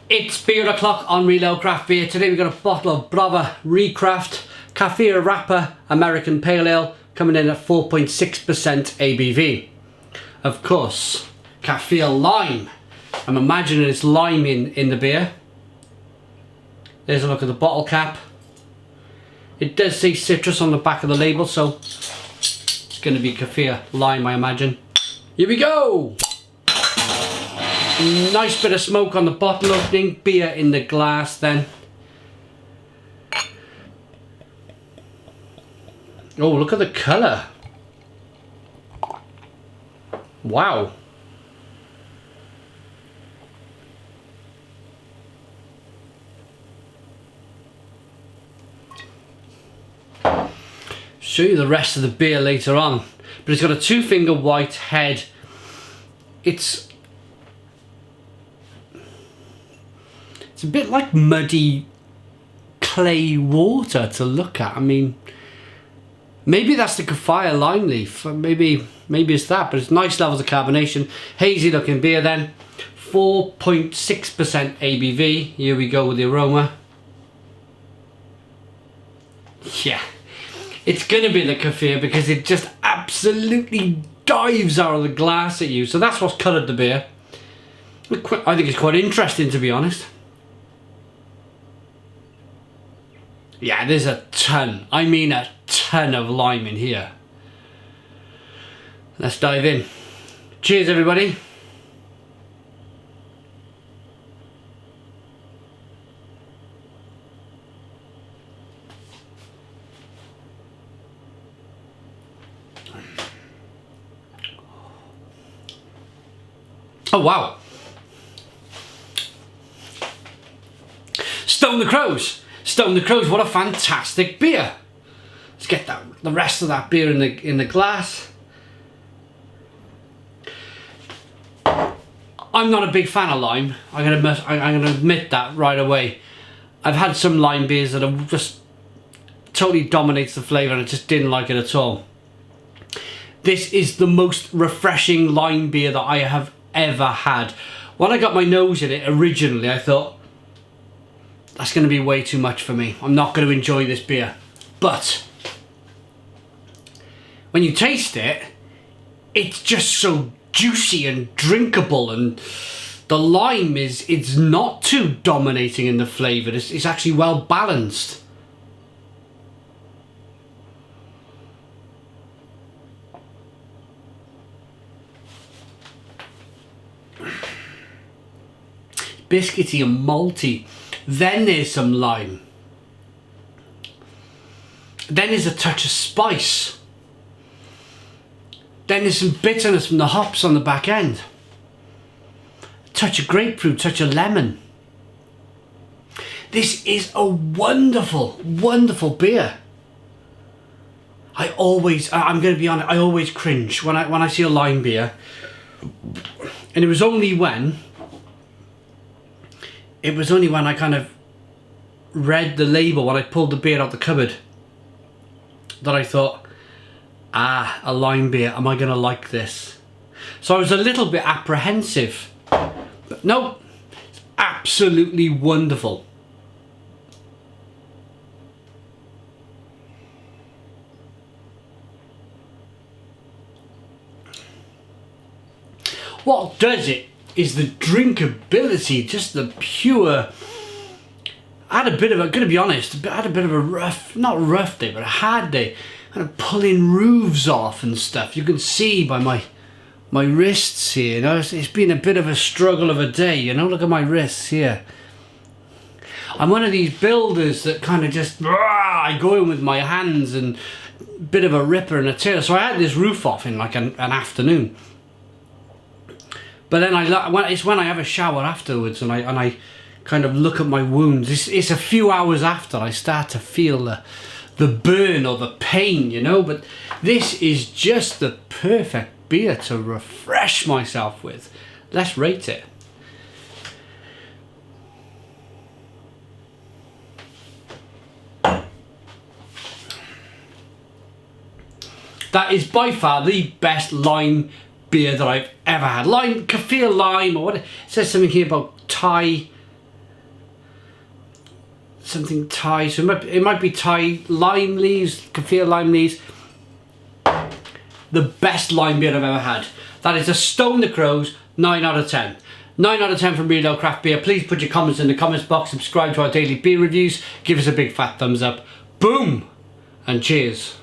It's beer o'clock on Reload Craft Beer. Today we've got a bottle of Browar ReCraft Kaffirapa American Pale Ale coming in at 4.6% ABV. Of course, Kaffir lime. I'm imagining it's lime in the beer. There's a look at the bottle cap. It does say citrus on the back of the label, so it's going to be Kaffir lime, I imagine. Here we go! Nice bit of smoke on the bottle opening, beer in the glass then. Oh, look at the colour. Wow. Show you the rest of the beer later on. But it's got a 2-finger white head. It's a bit like muddy clay water to look at. I mean, maybe that's the Kaffir lime leaf. Maybe it's that, but it's nice levels of carbonation. Hazy looking beer then. 4.6% ABV. Here we go with the aroma. Yeah, it's gonna be the Kaffir because it just absolutely dives out of the glass at you. So that's what's coloured the beer. I think it's quite interesting, to be honest. Yeah, there's a ton, I mean a ton of lime in here. Let's dive in. Cheers, everybody. Oh, wow. Stone the Crows. Stone the Crows, what a fantastic beer. Let's get the rest of that beer in the glass. I'm not a big fan of lime. I'm gonna admit that right away. I've had some lime beers that have just totally dominates the flavour and I just didn't like it at all. This is the most refreshing lime beer that I have ever had. When I got my nose in it originally, I thought, that's going to be way too much for me. I'm not going to enjoy this beer. But when you taste it, it's just so juicy and drinkable, and the lime it's not too dominating in the flavour. It's actually well balanced. Biscuity and malty. Then there's some lime. Then there's a touch of spice. Then there's some bitterness from the hops on the back end. A touch of grapefruit, touch of lemon. This is a wonderful, wonderful beer. I'm going to be honest, I always cringe when I see a lime beer. And it was only when I kind of read the label, when I pulled the beer out the cupboard, that I thought, a lime beer, am I going to like this? So I was a little bit apprehensive. But no, it's absolutely wonderful. What does it is the drinkability, just the pure. I had a bit of a, gonna be honest, I had a bit of a rough, not rough day, but a hard day. Kind of pulling roofs off and stuff. You can see by my wrists here, you know, it's been a bit of a struggle of a day, you know, look at my wrists here. I'm one of these builders that kind of just, I go in with my hands and a bit of a ripper and a tear. So I had this roof off in like an afternoon. But then it's when I have a shower afterwards and I kind of look at my wounds. It's a few hours after I start to feel the burn or the pain, you know. But this is just the perfect beer to refresh myself with. Let's rate it. That is by far the best lime beer that I've ever had. Lime, Kaffir lime, or what? It says something here about Thai something Thai. So it might be Thai lime leaves, kaffir lime leaves. The best lime beer I've ever had. That is a Stone the Crows 9 out of 10. 9 out of 10 from Real Craft Beer. Please put your comments in the comments box. Subscribe to our daily beer reviews. Give us a big fat thumbs up. Boom! And cheers.